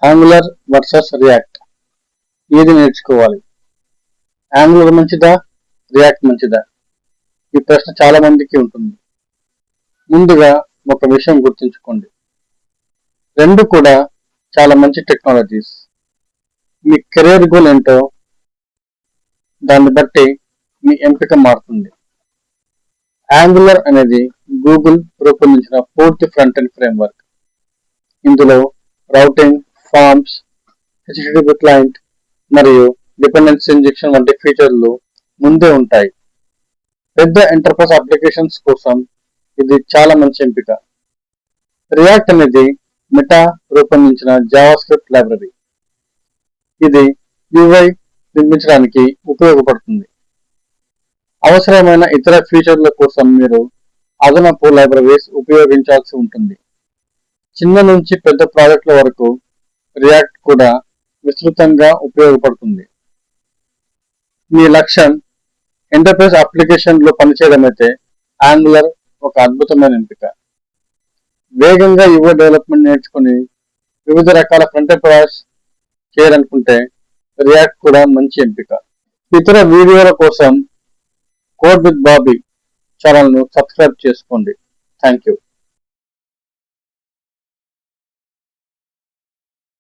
Angular versus react ఏది నేర్చుకోవాలి? Angular మంచిదా, రియాక్ట్ మంచిదా? ఈ ప్రశ్న చాలా మందికి ఉంటుంది. ముందుగా ఒక విషయం గుర్తుంచుకోండి, రెండు కూడా చాలా మంచి టెక్నాలజీస్. మీ కెరీర్ గోల్ ఏంటో దాన్ని బట్టి మీ ఎంపిక మారుతుంది. యాంగులర్ అనేది గూగుల్ రూపొందించిన పూర్తి ఫ్రంట్ ఎండ్ ఫ్రేమ్వర్క్. ఇందులో రౌటింగ్, ఫార్మ్స్, హెచ్టిటిపి క్లయింట్ మరియు డిపెండెన్సీ ఇంజెక్షన్ వంటి ఫీచర్లు ముందే ఉంటాయి. పెద్ద ఎంటర్ప్రైజ్ అప్లికేషన్స్ కోసం ఇది చాలా మంచి ఎంపిక. రియాక్ట్ అనేది మెటా రూపొందించిన జావాస్క్రిప్ట్ లైబ్రరీ. ఇది UI నిర్మించడానికి ఉపయోగపడుతుంది. అవసరమైన ఇతర ఫీచర్ల కోసం మీరు అదనపు లైబ్రరీస్ ఉపయోగించాల్సి ఉంటుంది. చిన్న నుంచి పెద్ద ప్రాజెక్టుల వరకు రియాక్ట్ కూడా విస్తృతంగా ఉపయోగపడుతుంది. మీ లక్ష్యం ఎంటర్ప్రైజ్ అప్లికేషన్లో పనిచేయడం అయితే యాంగులర్ ఒక అద్భుతమైన ఎంపిక. వేగంగా UI డెవలప్మెంట్ నేర్చుకుని వివిధ రకాల ఫ్రంట్ ఎండ్ ప్రాజెక్ట్స్ చేయాలనుకుంటే రియాక్ట్ కూడా మంచి ఎంపిక. ఇతర వీడియోల కోసం కోడ్ విత్ బాబీ ఛానల్ను సబ్స్క్రైబ్ చేసుకోండి. Thank you.